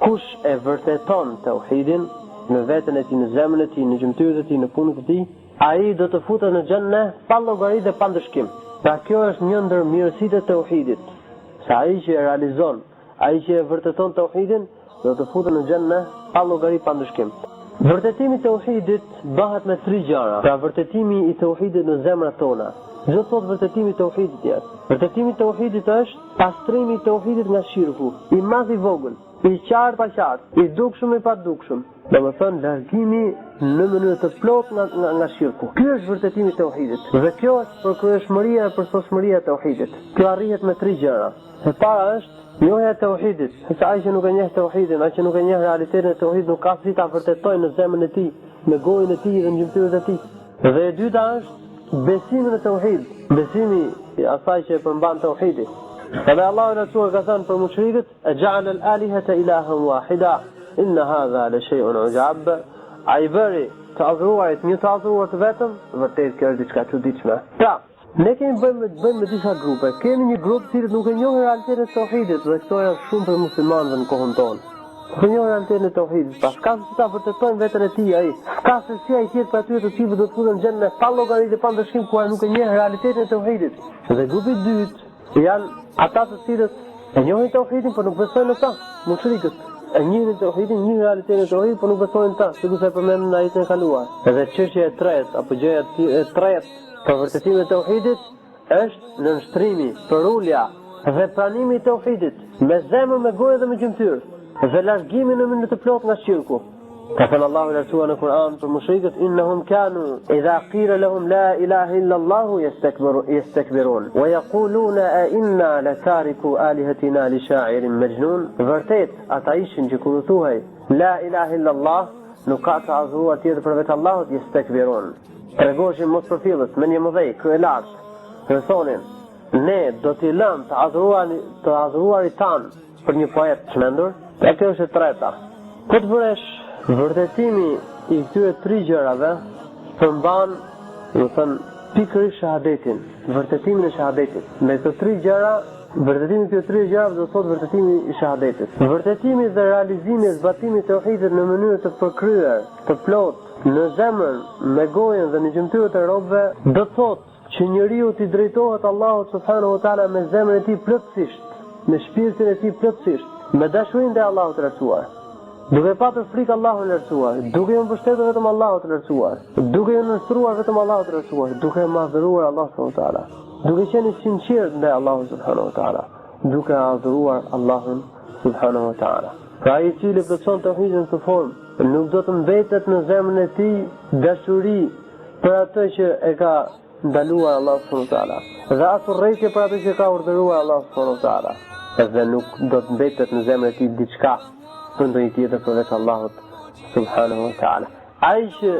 kush e vërteton tauhidin në veten e tij, në zemrën e tij, në gjymtyrët e tij, në punët e tij, ai do të futet në xhennë pa llogari dhe pa ndëshkim. Pra kjo është një ndër mirësitë e tauhidit. Se ai që e realizon, ai që e vërteton tauhidin, do të futet në xhennë pa llogari, pa ndëshkim. Vërtetimi i tauhidit bëhet me 3 gjëra. Pra vërtetimi i tauhidit në zemrat tona. Çdo thot vërtetimi i tauhidit jetë. Vërtetimi i tauhidit është pastrimi i tauhidit nga shirku, i madh i vogël, i qartë pa qartë, i dukshëm i pa dukshëm. Domethënë largimi në mënyrë të plotë nga shirku. Ky është vërtetimi i tauhidit. Dhe kjo është përkryeshmëria e përsosmëria e tauhidit. Kjo arrihet me 3 gjëra. E para është njohja e tauhidit. Se ai që nuk e njeh tauhidin, ai që nuk e njeh realitetin e tauhidit, nuk ka si ta vërtetojë në zemrën e tij, me gojën e tij dhe në gjymtyrët e tij. Dhe e dyta është besimi në tauhid, besimi i asaj që e përmban tauhidi. Edhe Allahu në Kur'an ka thënë për mushrikët: "E ja'ala al-alihata ilahan wahida, inna hadha la shay'un 'ujab." Ai bëri të adhuruarit një të adhuruar të vetëm, vërtet kjo është diçka çuditshme. Pra, ne kemi bëjmë me disa grupe. Kemi një grup i cili nuk e njohin realitetin e tauhidit dhe këto janë shumë për muslimanëve në kohën tonë. Nuk e njohin realitetin e tauhidit, pas ka se ta vërtetojnë veten e tij ai. Ka se si ai tjetër për atyre të cilëve do të futen në xhennë pa llogari dhe pa ndëshkim kur ai nuk e njeh realitetin e tauhidit. Dhe grupi i dytë janë ata të cilët e njohin tauhidin por nuk besojnë në ta, mushrikët. E njihin tauhidin, njihin realitetin e tauhidit por nuk besojnë në ta, sikur se përmendën në ajetin e kaluar. Edhe çështja e tretë apo gjëja e tretë për vërtetimin e tauhidit është nënshtrimi, përulja dhe pranimi i tauhidit me zemër, me gojë dhe me gjymtyr, dhe largimi në mënyrë të plotë nga shirku. Ka thënë Allahu lartësuar në Kur'an për mushrikët: "Innahum kanu idha qila lahum la ilaha illa Allah yastakbirun wa yaquluna a inna latariku alihatina li sha'irin majnun." Vërtet ata ishin që kur u thuhej la ilaha illa Allah, nuk ka të adhuruar tjetër përveç Allahut, yastakbirun. Tregoshin mos përfillës, me një mëdhej, kryelart, dhe thonin: "Ne do t'i lëmë të adhuruarit tanë për një poet çmendur." E kjo është e treta. Këtë vëresh, vërtetimi i këtyre 3 gjërave përmban, do të thënë, pikërisht shahadetin, vërtetimin e shahadetit. Me këto 3 gjëra, vërtetimi i këtyre 3 gjërave do të thotë vërtetimi i shahadetit. Vërtetimi dhe realizimi i zbatimit të tauhidit në mënyrë të përkryer, të plotë, në zemrën, me gojën dhe në gjymtyrët e robëve, do të thotë që njeriu t'i drejtohet Allahut subhanahu wa taala me zemrën e tij plotësisht, me shpirtin e tij plotësisht, me dashurinë ndaj Allahut të lartësuar, duke patur frikë Allahut të lartësuar, duke u mbështetur vetëm Allahut të lartësuar, duke u nënshtruar vetëm Allahut të lartësuar, duke madhëruar Allahun subhanahu wa taala, duke qenë i sinqert ndaj Allahut subhanahu wa taala, duke adhuruar Allahun subhanahu wa taala. Pra ai i cili plotson tauhidin në këtë formë, nuk do të mbetet në zemrën e tij dashuri për atë që e ka ndaluar Allahu subhanahu wa taala, dhe as urrëtie për atë që ka urdhëruar Allahu subhanahu wa taala. Dhe nuk do të mbetet në zemrën e tij diçka për ndonjë tjetër përveç Allahut subhanahu wa taala. Ai që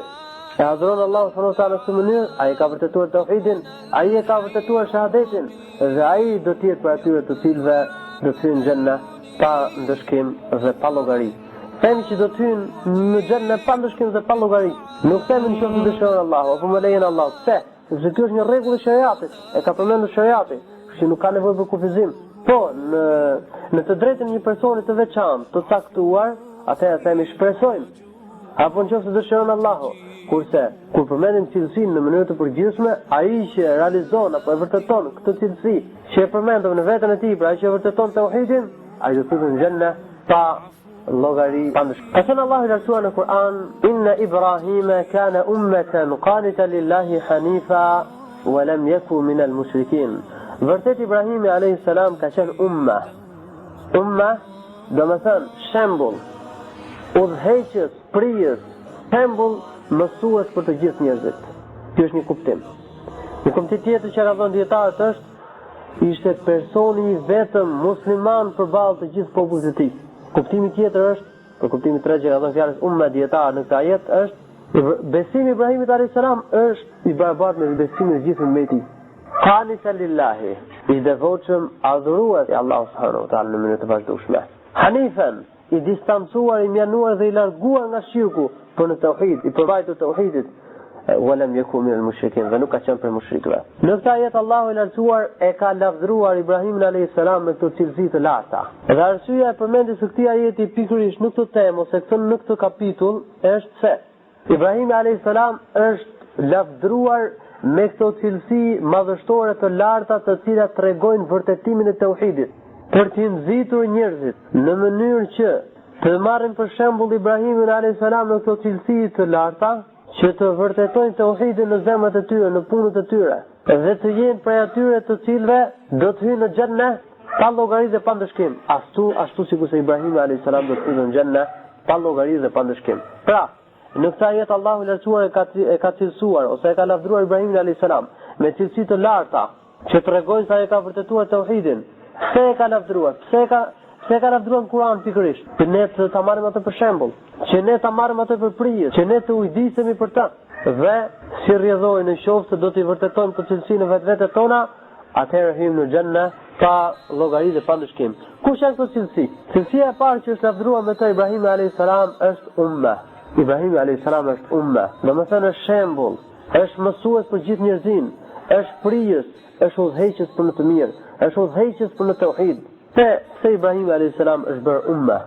e adhuron Allahun subhanahu wa taala në këtë mënyrë, ai ka vërtetuar tauhidin, ai e ka vërtetuar shahadetin, dhe ai do të jetë për atyre të cilëve do të hyjnë në xhennë pa ndëshkim dhe pa llogari. Themi që do të hyjnë në xhennë pa ndëshkim dhe pa llogari. Nuk themi në qoftë dëshiron Allahu apo më lejon Allahu. Pse? Sepse kjo është një rregull i shariatit, e ka përmendur shariati, që nuk ka nevojë për kufizim. Po, në të drejtën një personi të veçantë, të caktuar, atëherë themi shpresojmë, apo në qoftë se dëshiron Allahu. Kurse, kur përmendim cilësinë në mënyrë të përgjithshme, ai që realizon apo e vërteton këtë cilësi që e përmendëm në veten e tij, pra ai që e vërteton tauhidin, ai do të futet në xhennë pa llogari, pa ndëshkim. Ka thënë Allahu i lartësuar në Kur'an: "Inna Ibrahima kana ummatan qanitan lillahi hanifa wa lam yakun min al-mushrikin." Vërtet Ibrahimi alayhis salam ka qenë umma. Umma do të thënë shembull, udhëheqës, prijës, shembull mësues për të gjithë njerëzit. Ky është një kuptim. Një kuptim tjetër që ka dhënë dietarët është: ishte personi i vetëm musliman përballë të gjithë popullit të tij. Kuptimi tjetër është, për kuptimin e tretë që ka dhënë fjalës umma dietar në këtë ajet është: besimi i Ibrahimit alayhis salam është i barabartë me besimin e gjithë ummetit. Qanitan lillahi, i devotshëm adhurues i Allahut subhanahu wa taala në mënyrë të vazhdueshme. Hanifan, i distancuar, i mjanuar dhe i larguar nga shirku për në tauhid, i përvajtur tauhidit, ولم يكن من المشركين, dhe nuk ka qenë për mushrikëve. Në këtë ajet Allahu i lartësuar e ka lavdëruar Ibrahimin alayhis salam me këto cilësi të larta. Dhe arsyeja e përmendjes së këtij ajeti pikërisht në këtë temë ose në këtë kapitull është se Ibrahimi alayhis salam është lavdëruar me këto cilësi madhështore të larta të cilat tregojnë vërtetimin e tauhidit, për të nxitur njerëzit në mënyrë që të marrin për shembull Ibrahimin alayhis salam në këto cilësi të larta, që të vërtetojnë tauhidin në zemrat e tyre, në punët e tyre, dhe të jenë prej atyre të cilëve do të hyjnë në xhennë pa llogari dhe pa ndëshkim. Ashtu sikur se Ibrahimi alayhis salam do të hyjë në xhennë pa llogari dhe pa ndëshkim. Pra, në këtë ajet Allahu i lartësuar e ka cilësuar ose e ka lavdëruar Ibrahimin alayhis salam me cilësi të larta që tregojnë se ai ka vërtetuar tauhidin. Pse e ka lavdëruar? Pse e ka lavdëruar në Kur'an pikërisht? Që ne ta marrim atë për shembull, që ne ta marrim atë për prijes, që ne të ujdisemi për ta. Dhe si rrjedhoi në qoftë se do t'i vërtetojmë të cilësinë në vetvetet tona, atëherë hym në xhennë pa llogari dhe pa ndëshkim. Kush janë këto cilësi? Cilësia e parë që është lavdëruar me të Ibrahimi alayhis salam është umma. Ibrahimi alayhis salam është umma, domethënë është shembull, është mësues për gjithë njerëzin, është prijes, është udhëheqës për në të mirë, është udhëheqës për në tauhid. Se Ibrahimi alayhis salam është bërë umma,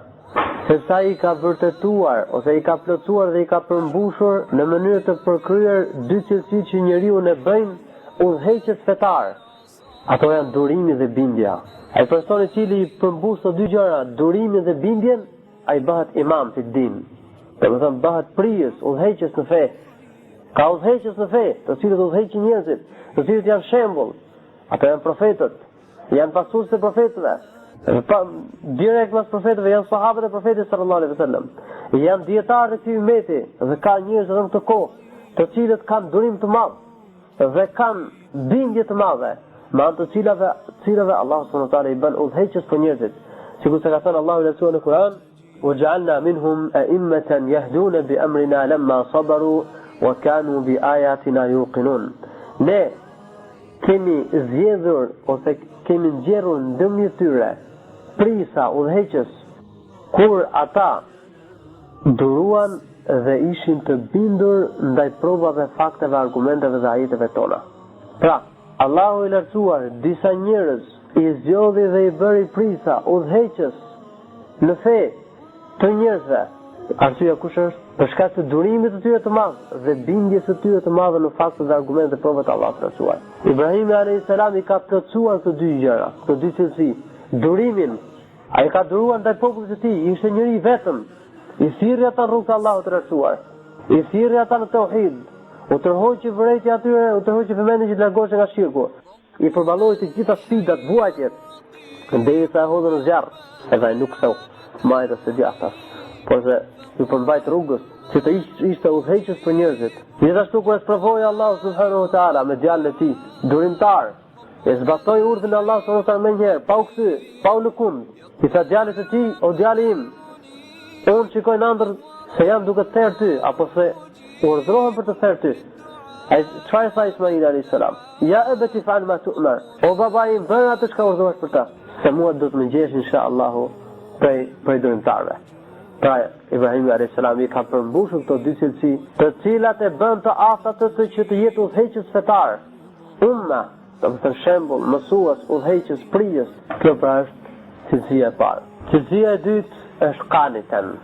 se sa i ka vërtetuar ose i ka plotësuar dhe i ka përmbushur në mënyrë të përkryer dy cilësi që njeriu ne bëjnë udhëheqës fetar. Ato janë durimi dhe bindja. Ai person i cili i përmbush këto dy gjëra, durimin dhe bindjen, ai bëhet imam fi din. Domethënë bëhet prijes, udhëheqës në fe. Ka udhëheqës në fe, të cilët udhëheqin njerëzit, të cilët janë shembull. Ato janë profetët, janë pasues të profetëve. Direkt pas profetëve janë sahabët e profetit sallallahu alaihi wasallam. Janë dietarë të këtij ummeti dhe ka njerëz në këtë kohë, të cilët kanë durim të madh dhe kanë bindje të madhe, me anë të cilave Allahu subhanahu wa taala i bën udhëheqës për njerëzit. Sikur se ka thënë Allahu i lartësuar në Kur'an: وجعلنا منهم أئمة يهدون بأمرنا لما صبروا وكانوا بآياتنا يوقنون. Ne kemi zgjedhur ose kemi nxjerrur ndërmjet tyre prisa udhëheqës kur ata duruan dhe ishin të bindur ndaj provave, fakteve, argumenteve dhe ajeteve tona. Pra, Allahu i lartësuar disa njerëz i zgjodhi dhe i bëri prisa udhëheqës në fe të njerëzve. Arsyeja kush është? Për shkak të durimit të tyre të madh dhe bindjes së tyre të madhe në fakte dhe argumente të provat Allahu të lartësuar. Ibrahimi alayhis salam i ka plotësuar këto dy gjëra, këto dy cilësi. Durimin, ai ka duruar ndaj popullit të tij, ishte njëri vetëm, i thirrri ata në rrugën e Allahut të lartësuar, i thirrri ata në tauhid, u tërhoqi vërejtja atyre, u tërhoqi vëmendjen që të largoheshin nga shirku, i përballoi të gjitha sfidat, vuajtjet, derisa e hodhën në zjarr, edhe ai nuk thau majtë së djathtas, por se ju përmbajt rrugës që të ishte udhëheqës për njerëzit. Gjithashtu kur e sprovoi Allahu subhanahu wa taala me djalin e tij, durimtar, e zbatoi urdhën e Allahut subhanahu wa taala më njëherë, pa u kthy, pa u lëkund. I tha djalit të tij: "O djali im, unë shikoj në ëndër se jam duke të therë ty, apo se urdhrohem për të therë ty." Ai çfarë tha Ismail alayhis salam? "Ya abati fa'al ma tu'mar." O baba im, bëj atë çka urdhrohesh për ta, se mua do të më ngjesh inshallah prej durimtarëve. Pra, Ibrahimi alayhis salam i ka përmbushur këto dy cilësi, të cilat e bën të aftë atë që të jetë udhëheqës fetar. Umma, domethënë shembull, mësues, udhëheqës, prijes. Kjo pra është cilësia e parë. Cilësia e dytë është qanitan.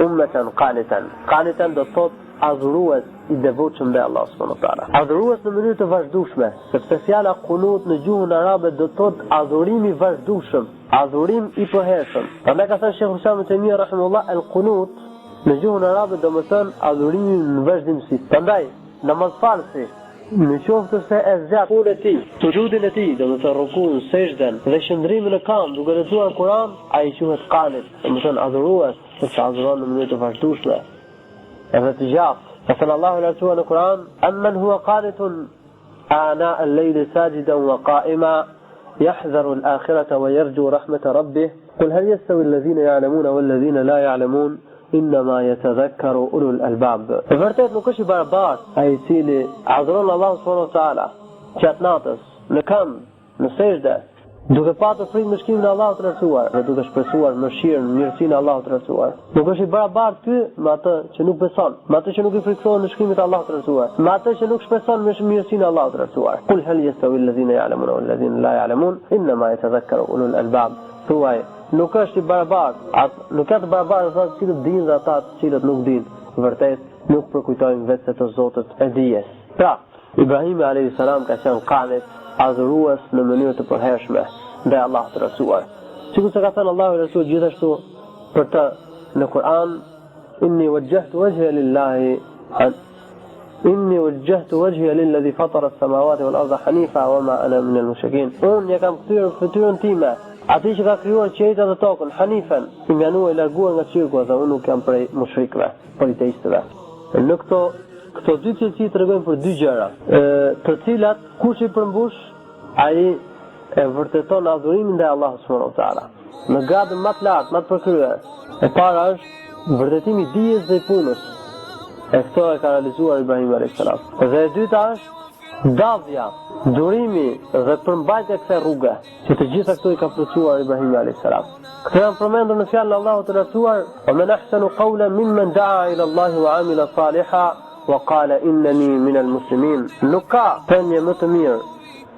Ummatan qanitan. Qanitan do thotë adhurues i devotshëm ndaj Allahut subhanahu wa taala. Adhurues në mënyrë të vazhdueshme, sepse fjala qunut në gjuhën arabe do thotë adhurim i vazhdueshëm, adhurim i përhershëm. Prandaj ka thënë Sheikhul Islam Ibn Taymiyah rahimahullah, el-qunut në gjuhën arabe do të thonë adhurimi në vazhdimsi. Prandaj namazfalsi në qoftë se e zgjat punën e tij, sujudin e tij, do të thonë rukun, sejdën dhe shndrimin në kam duke lexuar Kur'an, ai quhet qanit, do të thonë adhurues, sepse adhuron në mënyrë të vazhdueshme. Edhe të gjatë. Qësën Allahu i lartësuar në Kur'an: "Amman huwa qanitun ana al-layli sajidan wa qa'ima yahdharu al-akhirata wa yarju rahmata rabbih qul hal yastawi alladhina ya'lamuna wal ladhina la ya'lamun innama yatadhakkaru ulul albab." Vërtet nuk është i barabartë ai i cili adhuron Allahun subhanahu wa ta'ala gjatë natës, në këmbë, në sejdë, duke patur frikë mëshkimin e Allahut të lartësuar dhe duke shpresuar mëshirën, mirësinë e Allahut të lartësuar. Nuk është i barabartë ky me atë që nuk beson, me atë që nuk i frikësohet mëshkimit të Allahut të lartësuar, me atë që nuk shpreson mirësinë e Allahut të lartësuar. Qul hal yastawi alladhina ya'lamuna wal ladhina la ya'lamun innama yatadhakkaru ulul albab. Thuaj, nuk është i barabartë, nuk ka të barabartë ata të cilët dinë dhe ata të cilët nuk dinë. Vërtet nuk përkujtojnë vetë se të Zotët e dijes. Pra, Ibrahimi alayhis salam ka qenë qanit, adhurues në mënyrë të përhershme ndaj Allahut të lartësuar. Sikur se ka thënë Allahu i lartësuar gjithashtu për të në Kur'an, inni wajjahtu wajhiya lilladhi fatara as-samawati wal arda hanifa wama ana min al-mushrikin. Unë kam kthyer fytyrën time atij që ka krijuar qiellin dhe tokën, hanifen, i mjanuar i larguar nga shirku, dhe unë nuk jam prej mushrikëve, politeistëve. Në këto dy cilësi tregojnë për dy gjëra, të cilat kush i përmbush, ai e vërteton adhurimin ndaj Allahut subhanahu wa taala në gradën më të lartë, më të përkryer. E para është vërtetimi i dijes dhe i punës. E këto e ka realizuar Ibrahim alayhis salam. Dhe e dyta është davja, durimi dhe përmbajtja e kësaj rruge, që të gjitha këto i ka plotësuar Ibrahim alayhis salam. Këto janë përmendur në fjalën e Allahut të lartësuar: "Wa man ahsanu qawlan mimman da'a ila Allahi wa 'amila salihan wa qala innani minal muslimin." Nuk ka thënie më të mirë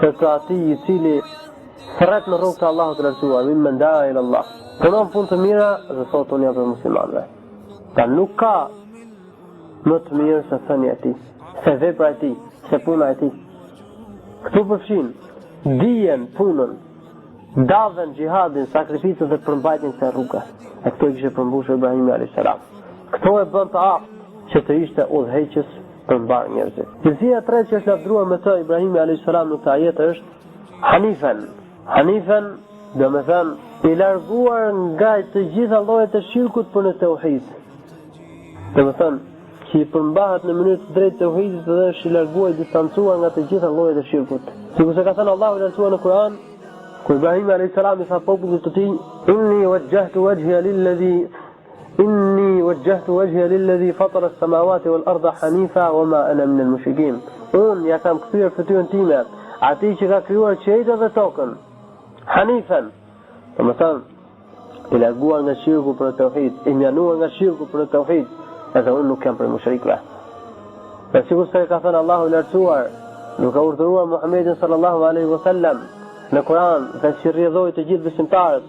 të atij i cili thret në rrugën e Allahut të lartësuar, mimman da'a ila Allah. Punon punë të mira dhe thotë unë jam për muslimanëve. Ta nuk ka më të mirë se thënia e tij, se vepra e tij, se puna e tij. Këtu përfshin dijen, punën, davën, xhihadin, sakrificën dhe përmbajtjen e rrugës. E këto i kishte përmbushur Ibrahimi alayhis salam. Këto e bën të aftë që të ishte udhëheqës për mbar njerëzit. Cilësia e tretë që është lavdruar me të Ibrahimi alayhis salam në këtë ajet është hanifen. Hanifen, do me thënë, i larguar nga të gjitha llojet e shirkut për në tauhid. Do me thënë, që i përmbahet në mënyrë të drejtë tauhidit dhe është i larguar, i distancuar nga të gjitha llojet e shirkut. Sikur se ka thënë Allahu i lartësuar në Kur'an, kur Ibrahim alayhis salam i tha popullit të tij, inni wajjahtu wajhiya lilladhi fatara as-samawati wal arda hanifa wama ana min al-mushrikin. Unë ja kam kthyer fytyrën time atij që ka krijuar qiellin dhe tokën, hanifen. Do të thënë, i larguar nga shirku për tauhid, i mjanuar nga shirku për tauhid, edhe unë nuk jam prej mushrikëve. Dhe sikur se ka thënë Allahu i lartësuar, duke urdhëruar Muhamedit sallallahu alaihi wasallam në Kur'an, dhe që rrjedhoi të gjithë besimtarët,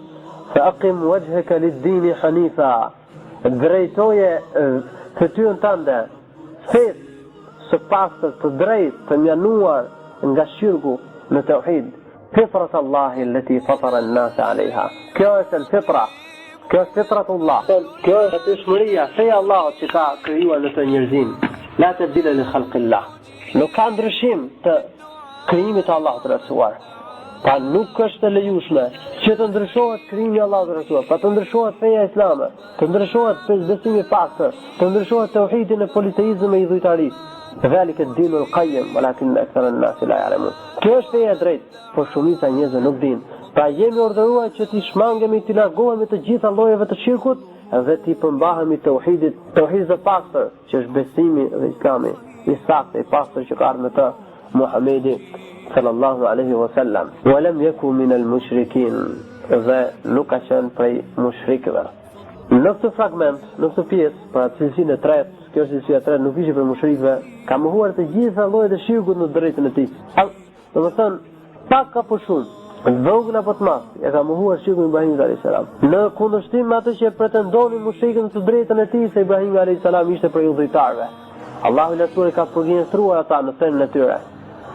fa aqim wajhaka lid-dini hanifa. Drejtoje fytyrën tënde, fesë së pastër, të drejtë, të mjanuar nga shirku në tauhid. Fitrat Allahi allati fatara an-nas 'alayha. Kjo është al-fitra. Kjo është fitratullah. Kjo është dëshmëria, feja Allahut që ka krijuar në të njerëzin. La tabdila li khalqillah. Nuk ka ndryshim të krijimit të Allahut të lartësuar. Pa nuk është e lejueshme që të ndryshohet krijimi i Allahut të lartësuar, pa të ndryshohet feja islame, të ndryshohet besimi i pastër, të ndryshohet tauhidi në politeizëm e idhujtarisë. Dhalika ad-dinu al-qayyim walakin akthara an-nas la ya'lamun. Kjo është feja e drejtë, por shumica e njerëzve nuk dinë. Pra jemi urdhëruar që të shmangemi, të largohemi të gjitha llojeve të shirkut dhe të përmbahemi tauhidit, tauhidit të pastër, që është besimi dhe islami i saktë, i pastër që ka ardhur me të Muhamedi sallallahu alaihi wasallam. Wa lam yakun min al-mushrikin. Dhe nuk ka qenë prej mushrikëve. Në këtë fragment, në këtë pjesë, pra cilësinë e tretë, kjo është cilësia e tretë, nuk ishte për mushrikëve, ka mohuar të gjitha llojet e shirkut në drejtën e tij. Domethënë, pak apo shumë, vogël apo të madh, e ka mohuar shirkun Ibrahim alayhis salam. Në kundërshtim me atë që pretendonin mushrikët në drejtën e tij se Ibrahim alayhis salam ishte prej udhëtarëve. Allahu i lartësuar ka përgjigjëstruar ata në thënien e tyre.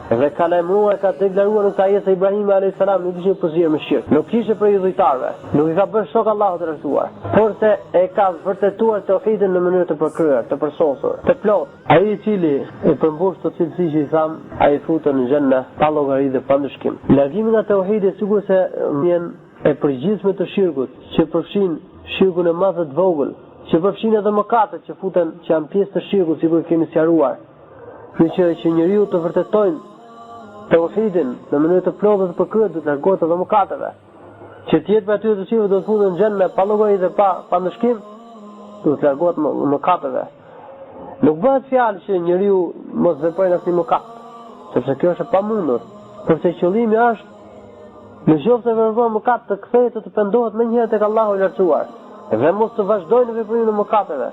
Dhe ka lajmëruar, ka deklaruar në këtë ajet se Ibrahim alayhis salam nuk ishte përzierë me shirk, nuk ishte prej udhëtarëve, nuk i ka bërë shok Allahut të lartësuar, por se e ka vërtetuar tauhidin në mënyrë të përkryer, të përsosur, të plotë. Ai i cili e përmbush të cilësi që i tham, ai futet në xhenna pa llogari dhe pa ndryshim. Largimi nga tauhidi sigurisht se vjen e përgjithshme të shirkut, që përfshin shirkun e madh dhe të vogël, që përfshin edhe mëkatet që futen, që janë pjesë të shirkut, sikur kemi sqaruar. Që njeriu të vërtetojnë tauhidin në mënyrë të plotë dhe të përkryer, do të largohet edhe mëkateve. Që të jetë për aty të cilëve do të futen në xhenna pa llogari dhe pa ndryshim, do të largohet mëkateve. Nuk bëhet fjalë që njeriu mos veprojë asnjë mëkat, sepse kjo është e pamundur. Përse qëllimi është Në qoftë se vepron mëkat të kthehet të pendohet më njëherë tek Allahu i lartësuar. Dhe mos të vazhdojnë veprimin e mëkateve.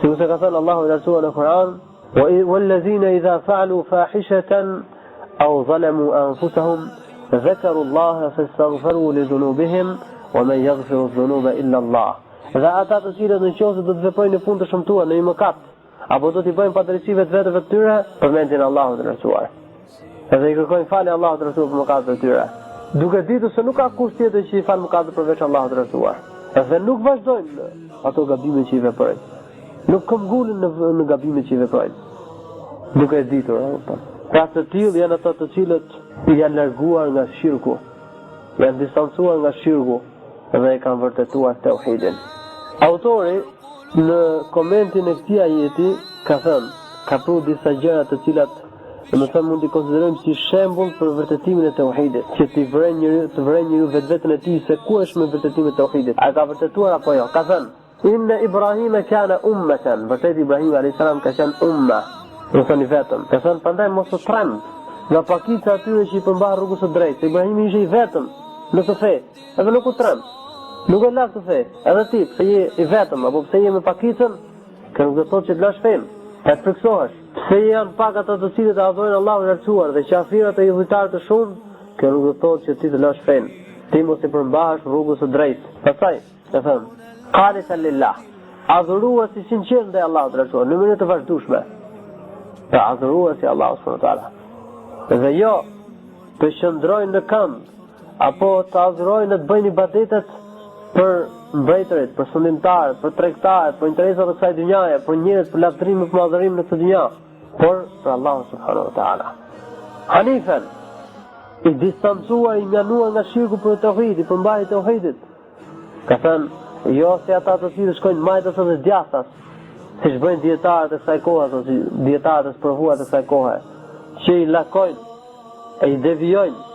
Sikur se ka thënë Allahu i lartësuar në Kur'an: "Wallazina idha fa'alu fahishatan aw zalamu anfusahum dhakaru Allaha fastaghfiru li dhunubihim wa man yaghfiru dhunuba illa Allah." Dhe ata të cilët në qoftë se do të veprojnë në fund të shëmtuar në një mëkat, apo do t'i bëjnë padrejti vetëve të tyre, përmendin Allahun e lartësuar. Edhe i kërkojnë falje Allahut të lartësuar për mëkatet e tyre, duke ditur se nuk ka kush tjetër që i fal mëkatet përveç Allahut të lartësuar. Dhe nuk vazhdojnë ato gabime që i veprojnë. Nuk këmbgulin në gabimet që i veprojnë. Duke e ditur, pra të tillë janë ato të cilët janë larguar nga shirku, janë distancuar nga shirku dhe e kanë vërtetuar tauhidin. Autori në komentin e këtij ajeti ka thënë, ka pru disa gjëra të cilat mund t'i konsiderojmë si shembull për vërtetimin e tauhidit, që të vren njeriu vetveten e tij se ku është me vërtetimin e tauhidit. A ka vërtetuar apo jo? Ka thënë: "Inna Ibrahima kana ummatan", vërtet Ibrahim alayhis salam ka qenë umma, do të thoni vetëm. Ka thënë prandaj mos u tremb nga pakica atyre që i përmban rrugës së drejtë. Se Ibrahimi ishte i vetëm në të fe, edhe nuk u tremb. Nuk e la të fe, edhe ti, pse je i vetëm, apo pse je me pakicën, kë nuk do të thotë që të lash fen, ta të friksohesh. Pse janë pak ata të cilët e adhurojnë Allahun e lartësuar dhe qafirat e idhujtar të shumë, kjo nuk do të thotë që ti të lash fen. Ti mos i përmbahesh rrugës së drejtë. Pastaj, e thënë, qanitan lillah, adhuruesi sinqert ndaj Allahut të lartësuar, në mënyrë të vazhdueshme. Pra adhuruesi Allahut subhanahu wa taala. Dhe jo të qëndrojnë në këmbë, apo të adhurojnë të bëjnë ibadetet për mbretërit, për sundimtarët, për tregtarët, për interesat e kësaj dynjaje, për njerëz, për lavdërim e madhërim në këtë dynja, por për Allahun subhanahu wa taala. Hanifen, i distancuar, i mjanuar nga shirku për tauhidin, për mbajtjen e tauhidit. Ka thënë, jo se ata të cilët shkojnë majtas dhe djathtas, siç bëjnë dietarët e kësaj kohe, ose dietarët e sprovuar të kësaj kohe, që i lakojnë e i devijojnë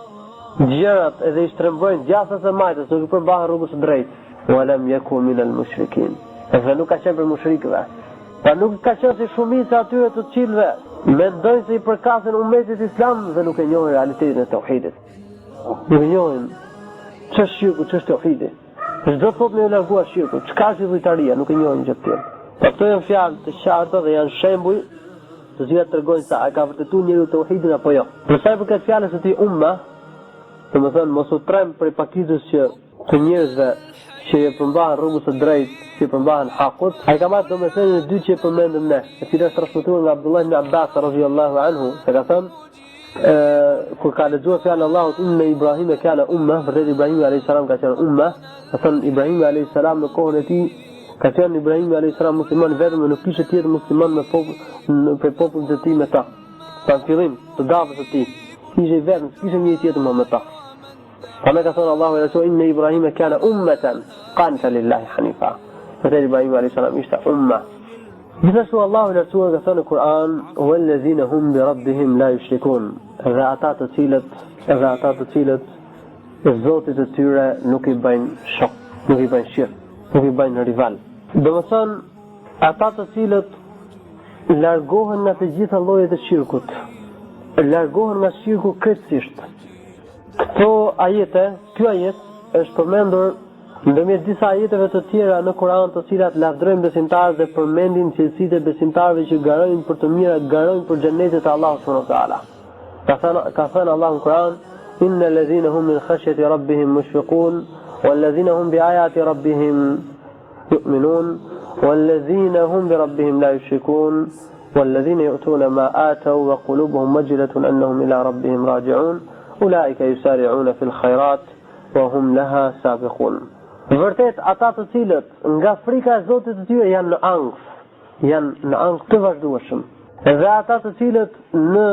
gjërat edhe i shtrembojnë djathtas e majtas, nuk i përmbahen rrugës së drejtë. Walam yaku min al-mushrikin. Edhe nuk ka qenë për mushrikëve. Pa nuk ka qenë si shumica atyre të cilëve mendojnë se i përkasin ummetit islam dhe nuk e njohin realitetin e tauhidit. Nuk e njohin ç'është shirku, ç'është tauhidi. Çdo thotë me u larguar shirku, çka është idhujtaria, nuk e njohin gjë të tillë. Po këto janë fjalë të qarta dhe janë shembuj të cilat tregojnë se a ka vërtetuar njeriu tauhidin apo jo. Për sa i përket fjalës së tij umma, domethënë mos u tremb për pakicës që të njerëzve që e përmbahen rrugës së drejtë, që e përmbahen hakut, ai ka marrë domethënë në dy që e përmendëm ne, e cila është transmetuar nga Abdullah ibn Abbas radhiyallahu anhu, se ka thënë kur ka lexuar fjalën e Allahut inna Ibrahima kana umma, vërtet Ibrahim alayhis salam ka qenë umma, ka thënë Ibrahim alayhis salam në kohën e tij ka qenë Ibrahim alayhis salam musliman vetëm dhe nuk kishte tjetër musliman me për popullit të tij me ta. Në fillim të davës së tij, ishte vetëm, s'kishte një tjetër më me ta. Kama ka thënë Allahu Rasul inna Ibrahima kana ummatan qanitan lillahi hanifa. Vërtet Ibrahim alayhis salam ishte umma. Gjithashtu Allahu Rasul ka thënë në Kur'an wallazina hum bi rabbihim la yushrikun. Dhe ata të cilët Zotit të tyre nuk i bëjnë shok, nuk i bëjnë shirk, nuk i bëjnë rival. Domethënë ata të cilët largohen nga të gjitha llojet e shirkut, largohen nga shirku krejtësisht. Këto ajete, ky ajet është përmendur ndërmjet disa ajeteve të tjera në Kur'an, të cilat lavdërojnë besimtarët dhe përmendin cilësitë e besimtarëve që garojnë për të mira, garojnë për xhenetin e Allahut subhanahu wa taala. Ka thënë Allahu në Kur'an inna alladhina hum min khashyati rabbihim mushfiqun walladhina hum bi ayati rabbihim yu'minun walladhina hum bi rabbihim la yushrikun walladhina yu'tuna ma ataw wa qulubuhum wajilatun annahum ila rabbihim raji'un ulaika yusari'una fil khairat wa hum laha sabiqun. Vërtet ata të cilët nga frika e Zotit të tyre janë në ankth të vazhdueshëm. Dhe ata të cilët në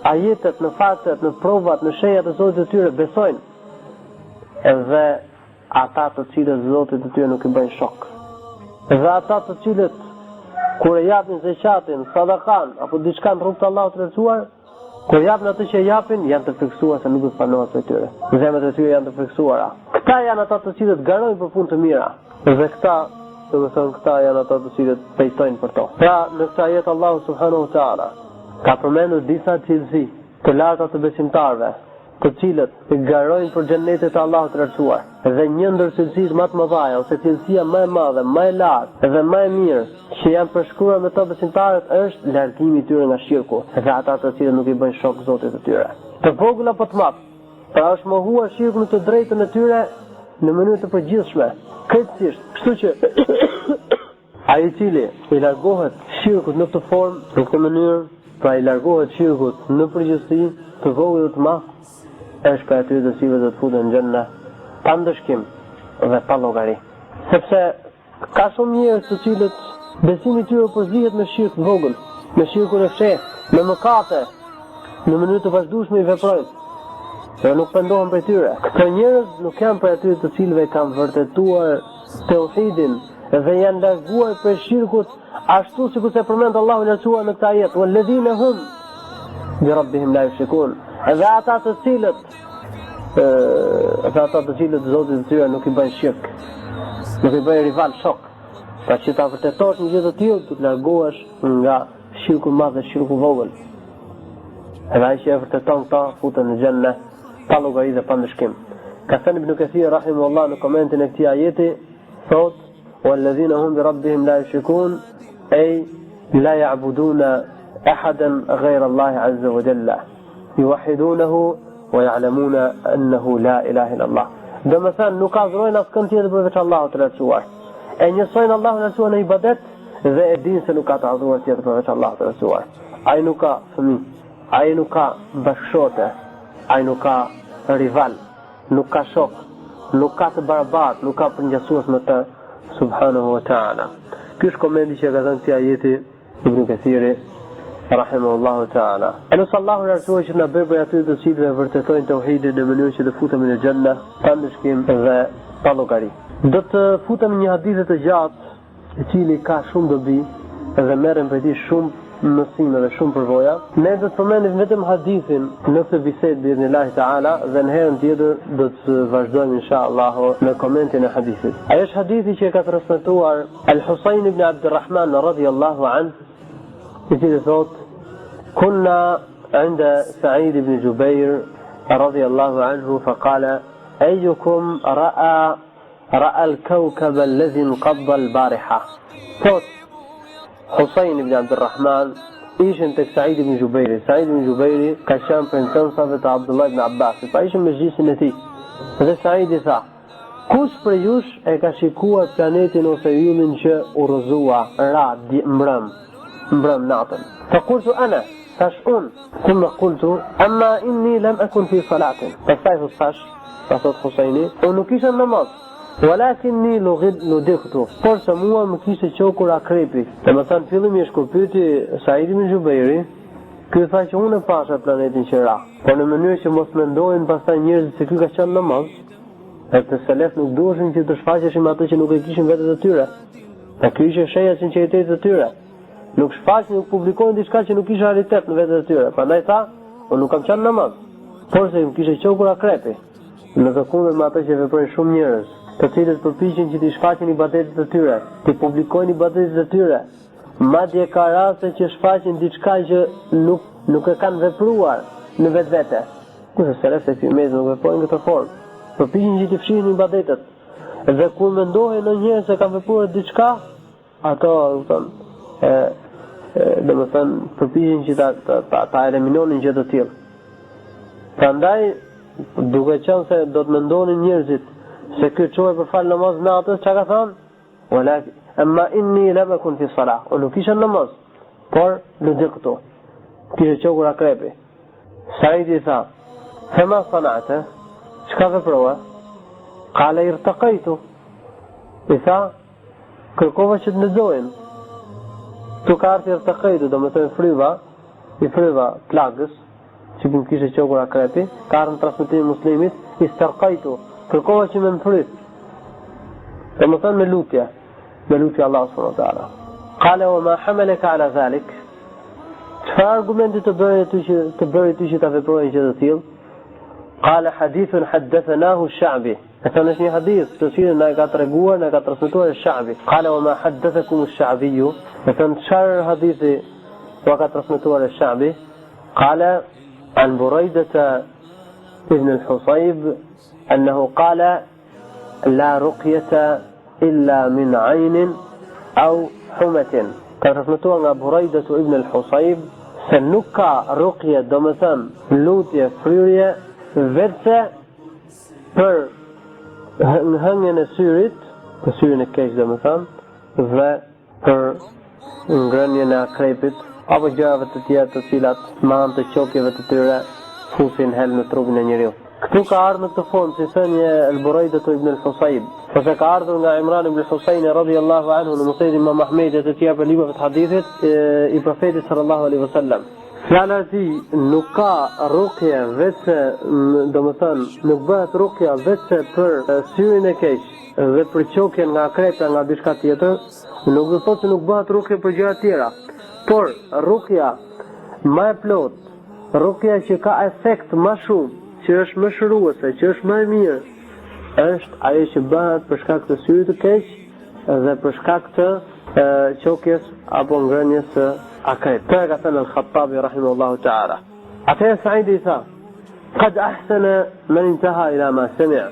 ajetet, në faktet, në provat, në shenjat e Zotit të tyre besojnë. Dhe ata të cilët Zotit të tyre nuk i bëjnë shok. Dhe ata të cilët kur e japin zakatin, sadakan apo diçka në rrugt të Allahut të lartësuar, kur japin atë që japin, janë të friksuar se nuk do të panohet prej tyre. Zemrat e tyre janë të friksuara. Këta janë ata të cilët garojnë për punë të mira. Dhe këta janë ata të cilët pejtojnë për to. Pra, në këtë ajet Allahu subhanahu wa taala ka përmendur disa cilësi të larta të besimtarëve, të cilët garojnë për xhennetet e Allahut të lartësuar. Dhe një ndër cilësitë më të mëdha ose cilësia më e madhe, më e lartë dhe më e mirë që janë përshkruar me to besimtarët është largimi i tyre nga shirku, dhe ata të cilët nuk i bëjnë shok Zotit të tyre. Të vogël apo të madh, pra është mohuar shirku në të drejtën e tyre në mënyrë të përgjithshme, krejtësisht. Kështu që ai i cili i largohet shirkut në këtë formë, në këtë mënyrë, pra i largohet shirkut në përgjithësi, të vogël dhe të madh, është për aty të cilët do të futen në xhenna pa ndëshkim dhe pa llogari. Sepse ka shumë njerëz të cilët besimi i tyre përzihet me shirk të vogël, me shirkun e fshehtë, me mëkate, në mënyrë të vazhdueshme i veprojnë. Dhe nuk pendohen prej tyre. Këto njerëz nuk janë për aty të cilëve kanë vërtetuar tauhidin dhe janë larguar për shirkut ashtu sikur se përmend Allahu i lartësuar në këtë ajet, "Walladhina hum bi rabbihim la yushrikun." Dhe ata të cilët Zoti i tyre nuk i bëjnë shirk, nuk i bëjnë rival shok. Pra që ta vërtetosh një gjë të tillë, të largohesh nga shirku i madh dhe shirku i vogël. Edhe ai që e vërteton këta futen në xhenna pa llogari dhe pa ndëshkim. Ka thënë Ibn Kathir rahimahullah në komentin e këtij ajeti, thot: "Walladhina hum bi rabbihim la yushrikun", ay la ya'buduna ahadan ghayra Allah azza wa jalla, yuwahhidunahu wa ya'lamuna annahu la ilaha illa Allah. Do të thënë nuk adhurojnë askënd tjetër përveç Allahut të lartësuar. E njësojnë Allahun e lartësuar në ibadet dhe e dinë se nuk ka të adhuruar tjetër përveç Allahut të lartësuar. Ai nuk ka fëmijë, ai nuk ka bashkëshorte, ai nuk ka rival, nuk ka shok, nuk ka të barabartë, nuk ka përngjasues me të, subhanahu wa ta'ala. Ky është komenti që ka thënë këtij ajeti Ibn Kathiri rahimahullahu ta'ala. E nësë Allahu lartësuar që na bëj për aty të cilëve vërtetojnë tauhidin në mënyrë që të futemi në xhenna pa ndëshkim dhe pa llogari. Do të futemi një hadith të gjatë, i cili ka shumë dobi dhe merrem prej tij shumë mësime dhe shumë përvoja. Ne do të përmendim vetëm hadithin në këtë bisedë bi'idhnillahi ta'ala dhe në herën tjetër do të vazhdojmë inshallah me komentin e hadithit. Ai është hadithi që ka transmetuar Al-Husayn ibn Abdurrahman radhiyallahu anhu, i cili thot: "Kunna 'inda Sa'id ibn Jubair radhiyallahu anhu faqala ayyukum ra'a al-kawkab alladhi inqadda al-bariha." Thot Husayn ibn Abdurrahman ishin tek Sa'id ibn Jubairi. Sa'id ibn Jubairi ka qenë princesave të Abdullah ibn Abbas. Pa ishim me gjysmën e tij. Dhe Sa'id i tha: "Kush për jush e ka shikuar planetin ose yllin që urrëzua mbrëm natën?" Fa qultu ana, thash unë. Thumma qultu amma inni lam akun fi salatin. Pastaj thash, thot Husajni, unë nuk isha në namaz. Walakinni ludiqtu, por se mua më kishte qokur akrepi. Dhe më thënë fillimisht kur pyeti Sa'id ibn Jubairi, ky tha që unë e pasha planetin që ra, por në mënyrë që mos mendojnë pastaj njerëzit se ky ka qenë namaz, e të selef nuk duheshin që të shfaqeshin atë që nuk e kishin vetë të tyre. E ky ishte shenja e sinqeritetit të tyre. Nuk shfaqen, nuk publikojnë diçka që nuk kishte realitet në vetë të tyre. Prandaj tha, unë nuk kam qenë namaz, por se më kishte qokur akrepi. Në të kundërt me atë që veprojnë shumë njerëz, të cilët përpiqen që të shfaqin ibadetet e tyre, të publikojnë ibadetet e tyre. Madje ka raste që shfaqin diçka që nuk e kanë vepruar në vetvete. Kurse selef e filmez nuk veprojnë në këtë formë. Përpiqen që të fshihin ibadetet. Dhe kur mendohen në njerëz se kanë vepruar diçka, ato domethënë përpiqen që ta eliminonin gjë të tillë. Prandaj duke qenë se do të mendonin njerëzit se ky çohet për fal namaz natës, çka ka thënë? Walakin amma inni lam akun fi salah. Unë nuk isha në namaz, por ludiqtu. Kishte qokur akrepi. Saidi tha: "Fama sana'ta?" Çka veprova? Qala irtaqaitu. I tha: "Kërkova që të lexojmë." Tu ka ardhur irtaqaitu, domethënë fryva plagës, që më kishte qokur akrepi, ka ardhur në transmetimin e Muslimit, istarqaitu. Kërkova që me më fryt. Dhe më thënë me lutje Allah subhanahu wa ta'ala. Qala wa ma hamalaka ala zalik? Çfarë argumenti të bëri ty që ta veprojnë gjë të tillë? Qala hadithun haddathanahu ash-Sha'bi. Thënë është një hadith të cilin na e ka treguar, na e ka transmetuar ash-Sha'bi. Qala wa ma haddathakum ash-Sha'bi? Thënë çfarë hadithi u ka transmetuar ash-Sha'bi? Qala an Buraidata ابن الحصيب أنه قال لا رقية إلا من عين أو حمة. Ka transmetuar nga Buraidah ibn al-Husayb se nuk ka rukje, do më thënë lutje, fryrje, vetëse për hëngen e syrit, për syrin e keq do më thënë, dhe për ngrënjen e akrepit, apo gjërave të tjera të cilat me anë të qokjeve të tyre fusin hel në trupin e njeriu. Këtu ka ardhur në këtë formë si thënie al-Buraidah ibn al-Husayb, ose ka ardhur nga Imran ibn al-Husayn radhiyallahu anhu në Musned Imam Ahmed e të tjerë për librat e hadithit i profetit sallallahu alaihi wasallam. Fjala e tij nuk ka rukje vetëse, do më thënë, nuk bëhet rukja vetëse për syrin e keq dhe për qokjen nga akrepja nga diçka tjetër, nuk do thotë se nuk bëhet rukje për gjëra tjera. Por rukja më e plot, rukja që ka efekt më shumë, që është më shëruese, që është më e mirë, është ajo që bëhet për shkak të syrit të keq dhe për shkak të qokjes apo ngrënjes së akrep. Kjo e ka thënë al-Khattabi rahimahullahu ta'ala. Atëherë Saidi i tha: "Qad ahsana man intaha ila ma sami'a."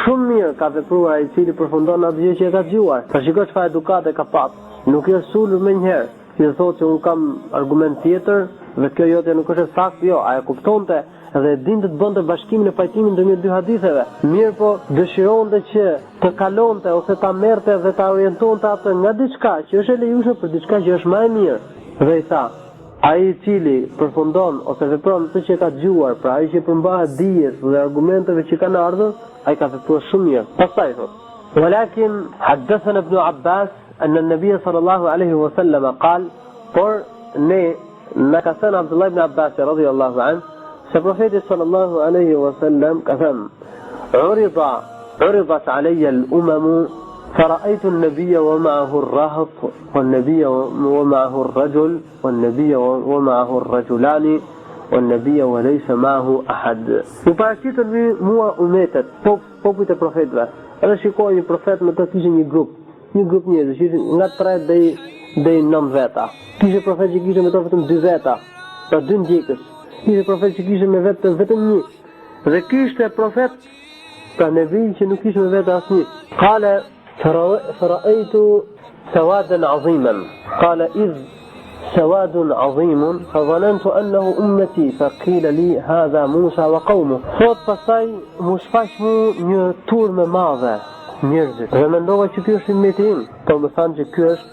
Shumë mirë ka vepruar ai i cili përfundon atë gjë që e ka dëgjuar. Ta shikoj çfarë edukate ka pat. Nuk e sulur më një herë, që thotë se un kam argument tjetër dhe kjo jote nuk është saktë, jo, ajo kuptonte dhe dinte të bënte bashkimin e pajtimin ndërmjet dy haditheve. Mirë po dëshironte që të kalonte ose ta merrte dhe ta orientonte atë nga diçka që është e lejuar për diçka që është më e mirë. Dhe i tha, ai i cili përfundon ose vepron atë që ka dëgjuar, pra ai që përmbahet dijes dhe argumenteve që kanë ardhur, ai ka vepruar shumë mirë. Pastaj thotë: "Walakin haddathana ibn Abbas أن النبي صلى الله عليه وسلم قال por ne ka thënë Abdullah ibn Abbas radhiyallahu anhu se profeti sallallahu alaihi wasallam ka thënë: عرضت علي الأمم فرأيت النبي ومعه الرهط والنبي ومعه الرجل والنبي ومعه الرجلان والنبي وليس معه أحد. U paraqitën mua umetet, popujt e profetëve. Edhe shikoj një profet me të kishte një grup njerëzish, që nga 3 deri 9 veta. Kishte profet që kishte me to vetëm 2 veta, pra 2 ndjekës. Kishte profet që kishte me vetëm një. Dhe kishte profet pra nebi që nuk kishte me vetë asnjë. Qala fara'aytu sawadan 'aziman. Qala idh سواد عظيم فظننت أنه أمتي فقيل لي هذا موسى وقومه. Thot pastaj mu shfaq mu një turmë e madhe njerëzit. Dhe mendova që ky është ummeti im. Po më thanë që ky është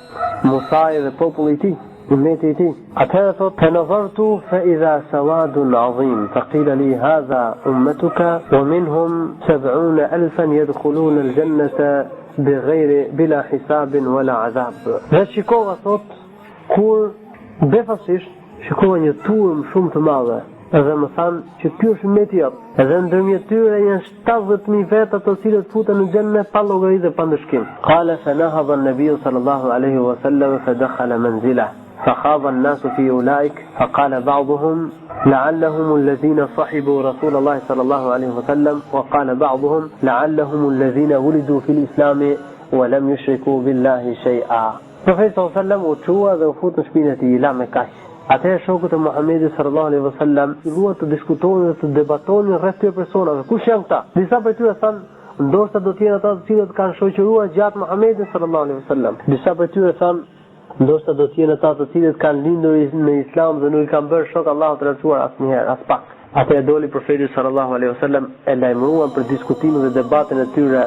Musa dhe populli i tij, ummeti i tij. Atëherë thot فنظرت فإذا سواد عظيم فقيل لي هذا أمتك ومنهم 70,000 يدخلون الجنة بلا حساب ولا عذاب. Dhe shikova thot kur befasisht shikova një turmë shumë të madhe, edhe më thanë që ky është ummeti jot, edhe ndërmjet tyre janë 70,000 veta të cilët futen në xhennet pa llogari dhe pa ndëshkim. Qala fanahadha an-nabiy sallallahu alaihi wasallam fadakhala manzilah فخاض الناس في أولئك فقال بعضهم لعلهم الذين صحبوا رسول الله صلى الله عليه وسلم وقال بعضهم لعلهم الذين ولدوا في الإسلام ولم يشركوا بالله شيئا. Profeti sallallahu alaihi wasallam u çua dhe u fut në shpinën e tij la me kaq. Atëherë shokët e Muhamedit sallallahu alaihi wasallam filluan të diskutonin dhe të debatonin rreth këtyre personave. Kush janë këta? Disa prej tyre thanë ndoshta do të jenë ata të cilët kanë shoqëruar gjatë Muhamedit sallallahu alaihi wasallam. Disa prej tyre thanë ndoshta do të jenë ata të cilët kanë lindur në Islam dhe nuk i kanë bërë shok Allahu të lartësuar asnjëherë, as pak. Atëherë doli profeti sallallahu alaihi wasallam e lajmëruan për diskutimin dhe debatin e tyre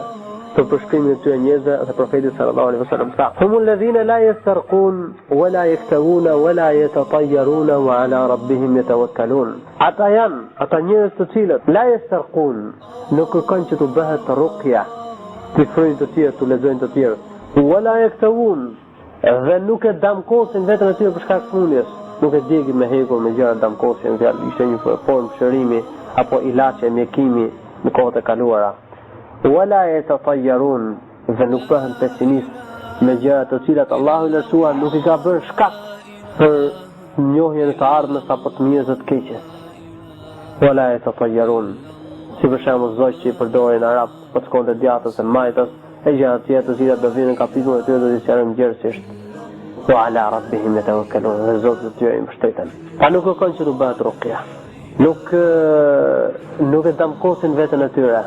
për përshkrimin e tyre njerëzve dhe profeti sallallahu alaihi wasallam tha: "Hum alladhina la yastarqun wa la yaktawuna wa la yatatayyaruna wa ala rabbihim yatawakkalun." Ata njerëz të cilët la yastarqun, nuk kërkojnë që të bëhet ruqya, të frojnë të tjerë, të lexojnë të tjerë, wa la yaktawun, dhe nuk e damkosin veten e tyre për shkak të smundjes, nuk e djegin me hekur me gjëra damkosin, ishte një formë shërimi apo ilaçe mjekimi në kohët e kaluara. Wala yatatayyarun, dhe nuk bëhen pesimist me gjëra të cilat Allahu i lartësuar nuk i ka bërë shkak për njohjen e të ardhmes apo të mirës dhe të keqes. Wala yatatayyarun, si për shembull zogj që i përdorin arab për të shkonte djatës e majtës e gjëra të tjera të cilat do vinë në kapitullin e tyre do t'i sqarojmë gjerësisht. Wa ala rabbihim yatawakkalun, dhe Zoti i tyre i mbështeten. Pa nuk kërkon që të bëhet ruqya. nuk e damkosin veten e tyre.